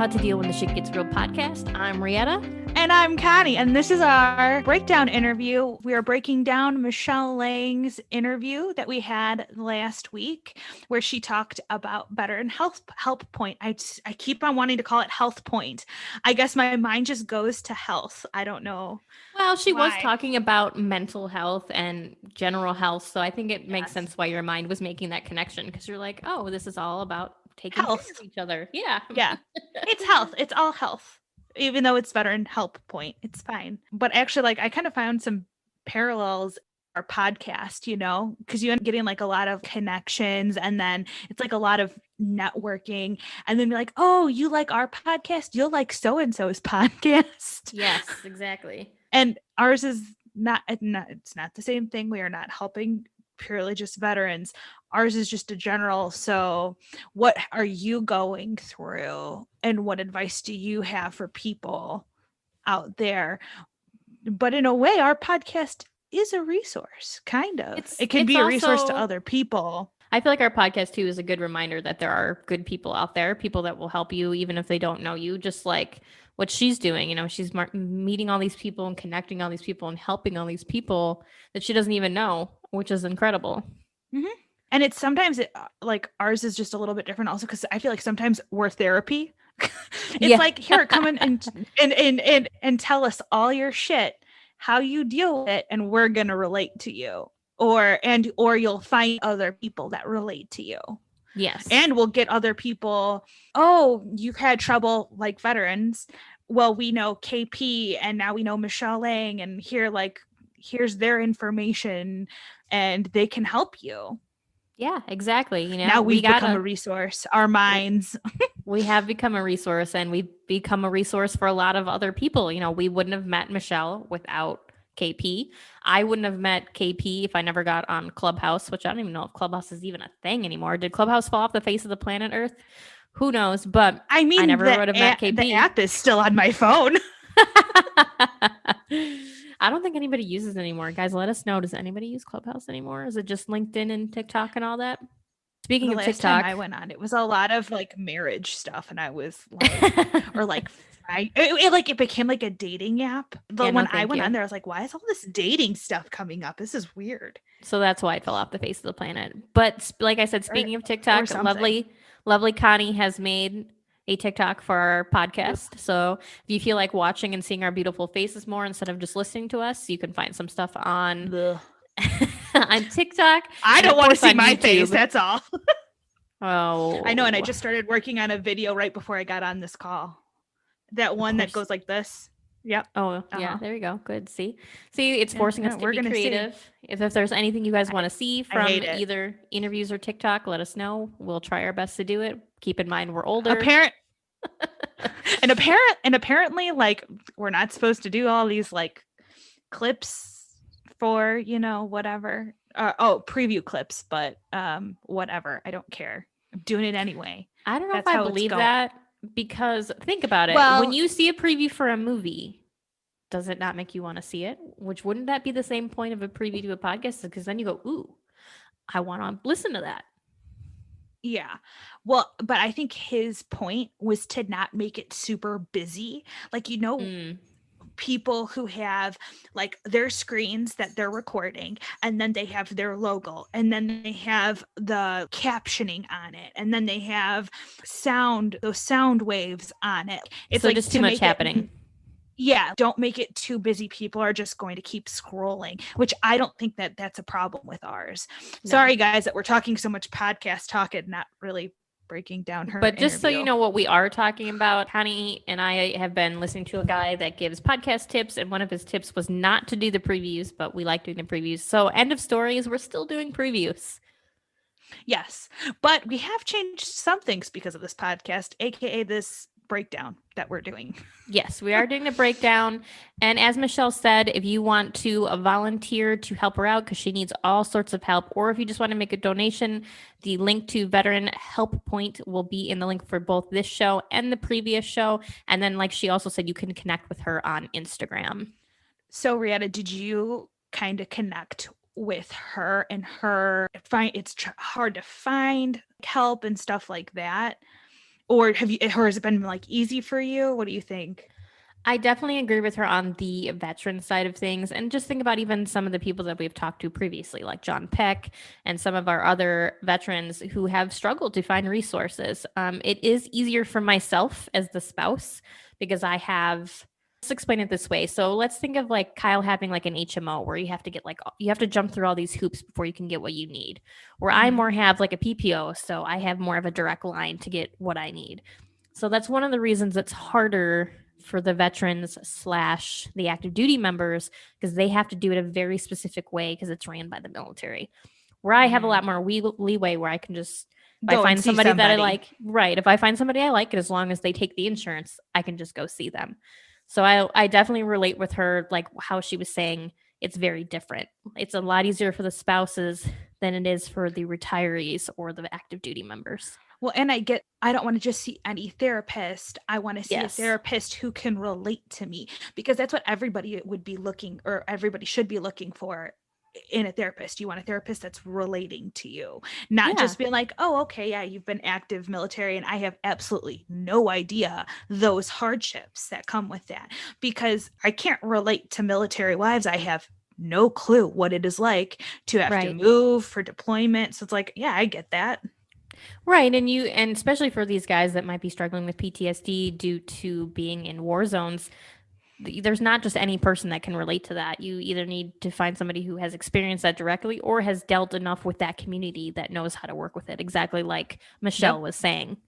How to Deal When the Shit Gets Real podcast. I'm Rietta. And I'm Connie, and this is our breakdown interview. We are breaking down Michelle Lang's interview that we had last week, where she talked about Veteran Help Point. I keep on wanting to call it Health Point. I guess my mind just goes to health. I don't know. Well, she was why. talking about mental health and general health, so I think it makes Yes. sense why your mind was making that connection, because you're like, oh, this is all about taking Health. care of each other. Yeah. Yeah, it's health. It's all health. Even though it's Veteran Help Point, it's fine. But actually, like, I kind of found some parallels our podcast, you know, because you end up getting like a lot of connections, and then it's like a lot of networking, and then you're like, oh, you like our podcast, you'll like so and so's podcast. Yes, exactly. And ours is not it's not the same thing. We are not helping purely just veterans. Ours is just a general. So what are you going through, and what advice do you have for people out there? But in a way, our podcast is a resource, kind of. It can be a resource to other people. I feel like our podcast too is a good reminder that there are good people out there, people that will help you even if they don't know you, just like what she's doing. You know, she's meeting all these people and connecting all these people and helping all these people that she doesn't even know, which is incredible. Mm-hmm. And it's sometimes like ours is just a little bit different also, because I feel like sometimes we're therapy. It's like, here, come in and tell us all your shit, how you deal with it, and we're gonna relate to you. Or you'll find other people that relate to you. Yes. And we'll get other people, oh, you've had trouble like veterans. Well, we know KP, and now we know Michelle Lang, and here's their information, and they can help you. Yeah, exactly. You know, now we've become a resource. Our minds. We have become a resource, and we've become a resource for a lot of other people. You know, we wouldn't have met Michelle without KP. I wouldn't have met KP if I never got on Clubhouse, which I don't even know if Clubhouse is even a thing anymore. Did Clubhouse fall off the face of the planet Earth? Who knows? But I mean, I never would have met KP. The app is still on my phone. I don't think anybody uses it anymore. Guys, let us know. Does anybody use Clubhouse anymore? Is it just LinkedIn and TikTok and all that? Speaking of last TikTok, time I went on, it was a lot of like marriage stuff, and I was like, or like, it became like a dating app. But when I went on there, I was like, why is all this dating stuff coming up? This is weird. So that's why it fell off the face of the planet. But like I said, speaking of TikTok, lovely Connie has made a TikTok for our podcast. So if you feel like watching and seeing our beautiful faces more instead of just listening to us, you can find some stuff on on TikTok. I don't want to see my face. That's all. Oh, I know. And I just started working on a video right before I got on this call. That one that goes like this. Yep. Oh, yeah. There you go. Good. See, it's forcing us to be creative. If there's anything you guys want to see from either interviews or TikTok, let us know. We'll try our best to do it. Keep in mind, we're older. Apparently, like, we're not supposed to do all these like clips for, you know, whatever. Preview clips, but whatever. I don't care. I'm doing it anyway. I don't know if I believe that, because think about it. When you see a preview for a movie, does it not make you want to see it? Which wouldn't that be the same point of a preview to a podcast? Because then you go, ooh, I want to listen to that. Yeah. Well, but I think his point was to not make it super busy. Like, you know, people who have like their screens that they're recording, and then they have their logo, and then they have the captioning on it, and then they have those sound waves on it. It's so like just too much happening. Yeah, don't make it too busy. People are just going to keep scrolling, which I don't think that that's a problem with ours. No. Sorry, guys, that we're talking so much podcast talk and not really breaking down her But just so you know what we are talking about, Connie and I have been listening to a guy that gives podcast tips, and one of his tips was not to do the previews, but we like doing the previews. So end of story is we're still doing previews. Yes, but we have changed some things because of this podcast, aka this breakdown that we're doing. Yes, we are doing the breakdown. And as Michelle said, if you want to volunteer to help her out, because she needs all sorts of help, or if you just want to make a donation, the link to Veteran Help Point will be in the link for both this show and the previous show. And then, like she also said, you can connect with her on Instagram. So, Rietta, did you kind of connect with her and it's hard to find help and stuff like that? Or has it been like easy for you? What do you think? I definitely agree with her on the veteran side of things. And just think about even some of the people that we've talked to previously, like John Peck and some of our other veterans who have struggled to find resources. It is easier for myself as the spouse because I have. Let's explain it this way. So let's think of like Kyle having like an HMO where you have to get like, you have to jump through all these hoops before you can get what you need. Where I Mhm. more have like a PPO. So I have more of a direct line to get what I need. So that's one of the reasons it's harder for the veterans slash the active duty members because they have to do it a very specific way because it's ran by the military. Where I have a Mm. lot more leeway where I can just, if I Go and find see somebody that I somebody. like, right, if I find somebody I like, and as long as they take the insurance, I can just go see them. So I definitely relate with her, like how she was saying it's very different. It's a lot easier for the spouses than it is for the retirees or the active duty members. Well, and I don't want to just see any therapist. I want to see a Yes. therapist who can relate to me, because that's what everybody would be looking, or everybody should be looking for in a therapist. You want a therapist that's relating to you, not Yeah. just being like, oh, okay, yeah, you've been active military and I have absolutely no idea those hardships that come with that, because I can't relate to military wives. I have no clue what it is like to have to Right. move for deployment. So it's like, yeah, I get that. Right. And especially for these guys that might be struggling with PTSD due to being in war zones, there's not just any person that can relate to that. You either need to find somebody who has experienced that directly or has dealt enough with that community that knows how to work with it, exactly like Michelle Yep. was saying.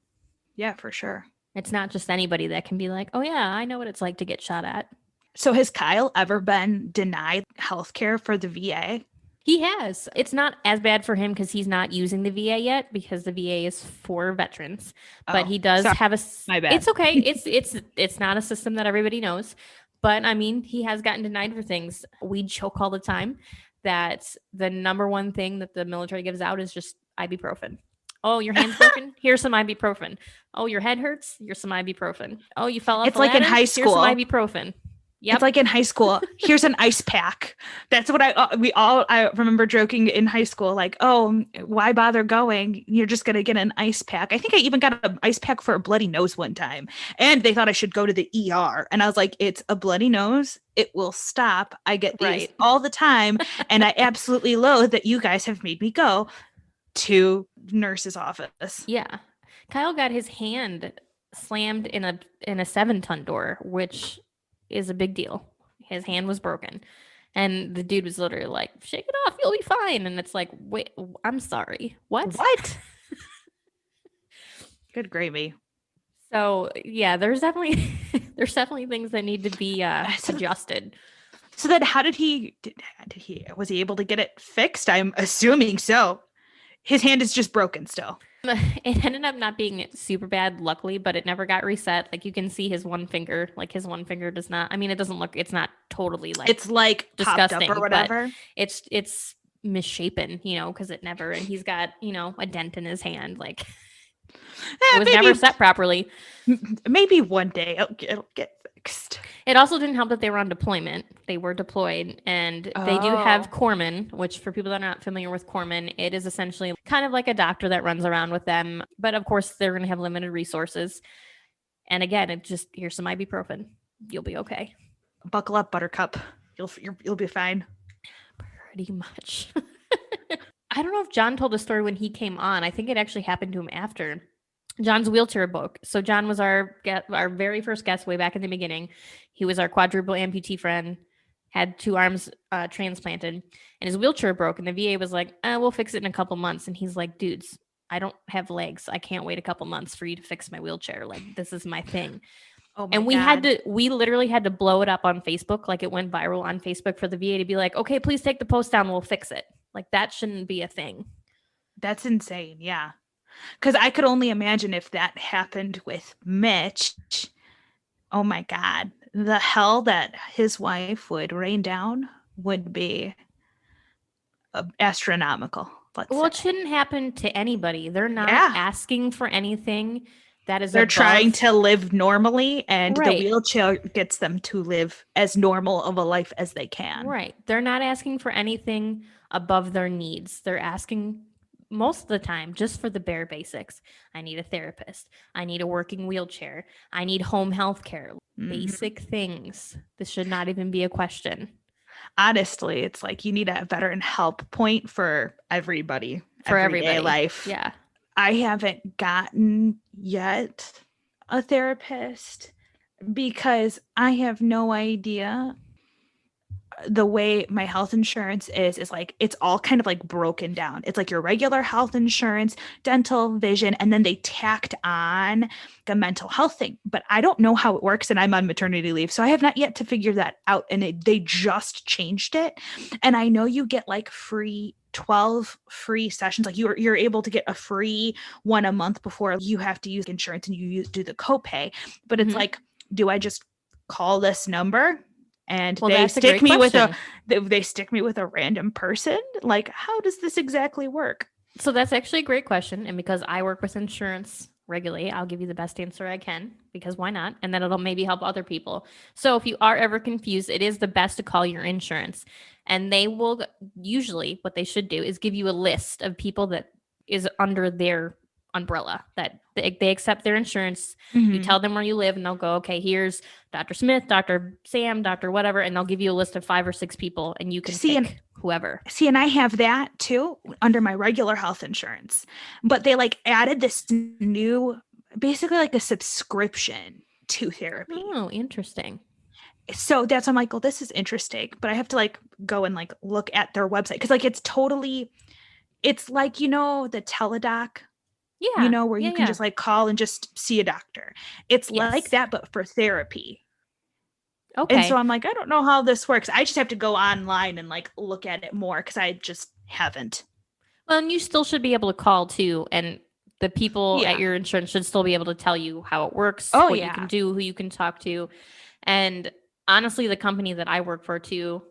Yeah, for sure. It's not just anybody that can be like, oh, yeah, I know what it's like to get shot at. So has Kyle ever been denied health care for the VA? He has. It's not as bad for him because he's not using the VA yet because the VA is for veterans. But Oh, he does sorry, have a. my bad. It's okay. It's not a system that everybody knows. But I mean, he has gotten denied for things. We joke all the time that the number one thing that the military gives out is just ibuprofen. Oh, your hand's broken? Here's some ibuprofen. Oh, your head hurts? Here's some ibuprofen. Oh, you fell off It's a like in ladder? high Here's some school. ibuprofen. It's Yep. like in high school. Here's an ice pack. That's what I remember joking in high school, like, oh, why bother going? You're just gonna get an ice pack. I think I even got an ice pack for a bloody nose one time, and they thought I should go to the ER. And I was like, it's a bloody nose. It will stop. I get these Right. all the time, and I absolutely loathe that you guys have made me go to nurse's office. Yeah. Kyle got his hand slammed in a 7-ton door, which is a big deal. His hand was broken. And the dude was literally like, "Shake it off, you'll be fine." And it's like, "Wait, I'm sorry. What?" What? Good gravy. So, yeah, there's definitely there's definitely things that need to be So, adjusted. so then how did he was he able to get it fixed? I'm assuming so. His hand is just broken still. It ended up not being super bad, luckily, but it never got reset. Like you can see his one finger, like his one finger does not. I mean, it doesn't look. It's not totally like It's like popped up disgusting, or but whatever. it's misshapen, because it never. And he's got a dent in his hand, like it was never Maybe set properly. maybe one day it'll get fixed. It also didn't help that they were on deployment. They were deployed, and they do have Oh. corpsmen, which for people that are not familiar with corpsmen, it is essentially kind of like a doctor that runs around with them. But of course, they're going to have limited resources. And again, it just here's some ibuprofen. You'll be okay. Buckle up, Buttercup. You'll be fine. Pretty much. I don't know if John told a story when he came on. I think it actually happened to him after. John's wheelchair book. So John was our very first guest way back in the beginning. He was our quadruple amputee friend, had 2 arms transplanted, and his wheelchair broke. And the VA was like, "We'll fix it in a couple months." And he's like, "Dudes, I don't have legs. I can't wait a couple months for you to fix my wheelchair. Like this is my thing." Oh my And God. we literally had to blow it up on Facebook. Like it went viral on Facebook for the VA to be like, "Okay, please take the post down. We'll fix it." Like that shouldn't be a thing. That's insane. Yeah. Because I could only imagine if that happened with Mitch. Oh my God. The hell that his wife would rain down would be astronomical, let's Well, it say. shouldn't happen to anybody. They're not Yeah. asking for anything that is They're trying above. to live normally, and the Right. wheelchair gets them to live as normal of a life as they can. Right. They're not asking for anything above their needs. They're asking most of the time, just for the bare basics. I need a therapist. I need a working wheelchair. I need home health care. Mhm. Basic things. This should not even be a question. Honestly, it's like you need a veteran help point for everybody, For everyday everybody. life. Yeah. I haven't gotten yet a therapist because I have no idea the way my health insurance is like it's all kind of like broken down. It's like your regular health insurance, dental, vision, and then they tacked on the mental health thing. But I don't know how it works, and I'm on maternity leave, so I have not yet to figure that out. And they just changed it, and I know you get like 12 free sessions. Like you're able to get a free one a month before you have to use insurance and you do the copay. But it's Mhm. like, do I just call this number? And Well, they that's a stick great me with question. they stick me with a random person. Like, how does this exactly work? So that's actually a great question. And because I work with insurance regularly, I'll give you the best answer I can because why not? And then it'll maybe help other people. So if you are ever confused, it is the best to call your insurance. And they will usually, what they should do is give you a list of people that is under their umbrella that they accept their insurance. You tell them where you live and they'll go, okay, here's Dr. Smith, Dr. Sam, Dr. whatever. And they'll give you a list of 5 or 6 people and you can See, pick whoever. See, and I have that too under my regular health insurance, but they like added this new, basically like a subscription to therapy. Oh, interesting. So that's, I'm like, well, this is interesting, but I have to like go and like look at their website because like it's like, you know, the teledoc, Yeah. you know, where you yeah, can yeah. just like call and just see a doctor. It's like Yes. that, but for therapy. Okay. And so I'm like, I don't know how this works. I just have to go online and like look at it more because I just haven't. Well, and you still should be able to call too, and the people Yeah. at your insurance should still be able to tell you how it works, Oh, what you yeah. can do, who you can talk to. And honestly, the company that I work for too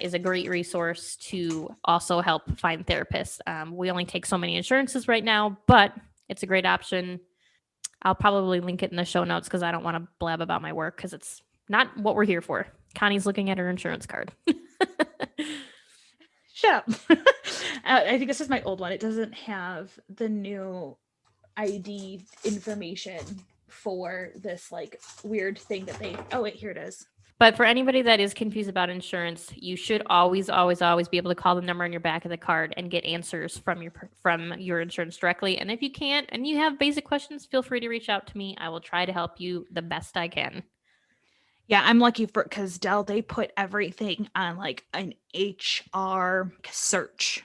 is a great resource to also help find therapists. We only take so many insurances right now, but it's a great option. I'll probably link it in the show notes because I don't want to blab about my work because it's not what we're here for. Connie's looking at her insurance card. Shut up. I think this is my old one. It doesn't have the new ID information for this like weird thing that they. Oh, wait, here it is. But for anybody that is confused about insurance, you should always, always, always be able to call the number on your back of the card and get answers from your insurance directly. And if you can't and you have basic questions, feel free to reach out to me. I will try to help you the best I can. Yeah, I'm lucky for because Dell, they put everything on like an HR search.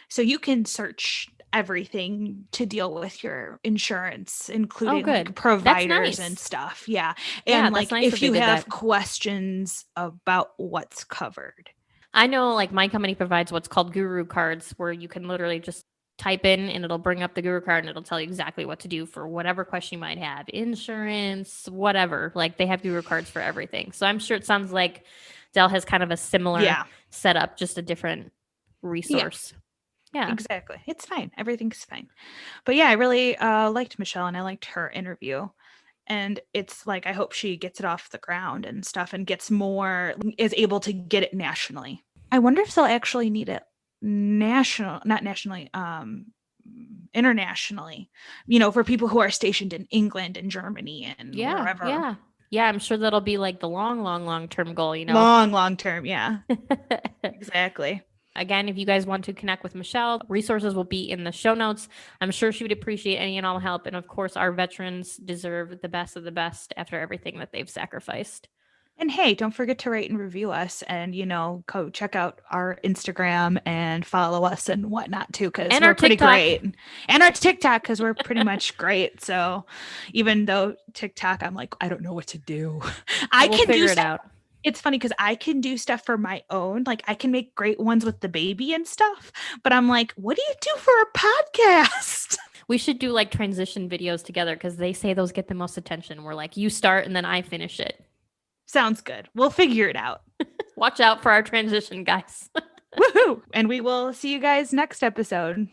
So you can search everything to deal with your insurance, including good. like providers nice. and stuff. Yeah. Yeah, And that's like nice if that they you did have that. questions about what's covered. I know like my company provides what's called guru cards where you can literally just type in and it'll bring up the guru card and it'll tell you exactly what to do for whatever question you might have, insurance, whatever. Like they have guru cards for everything. So I'm sure it sounds like Dell has kind of a similar Yeah. setup, just a different resource. Yeah. Exactly. It's fine. Everything's fine. But yeah, I really liked Michelle and I liked her interview. And it's like, I hope she gets it off the ground and stuff and gets more, is able to get it nationally. I wonder if they'll actually need it not nationally, internationally, you know, for people who are stationed in England and Germany and wherever. Yeah. Yeah. I'm sure that'll be like the long term goal, you know? Long term. Yeah, exactly. Again, if you guys want to connect with Michelle, resources will be in the show notes. I'm sure she would appreciate any and all help. And of course, our veterans deserve the best of the best after everything that they've sacrificed. And hey, don't forget to rate and review us and, you know, go check out our Instagram and follow us and whatnot too, because And we're our pretty TikTok. great. And our TikTok, because we're pretty much great. So even though TikTok, I'm like, I don't know what to do. I We'll can do figure it stuff. out. It's funny because I can do stuff for my own. Like I can make great ones with the baby and stuff. But I'm like, what do you do for a podcast? We should do like transition videos together because they say those get the most attention. We're like, you start and then I finish it. Sounds good. We'll figure it out. Watch out for our transition, guys. Woohoo! And we will see you guys next episode.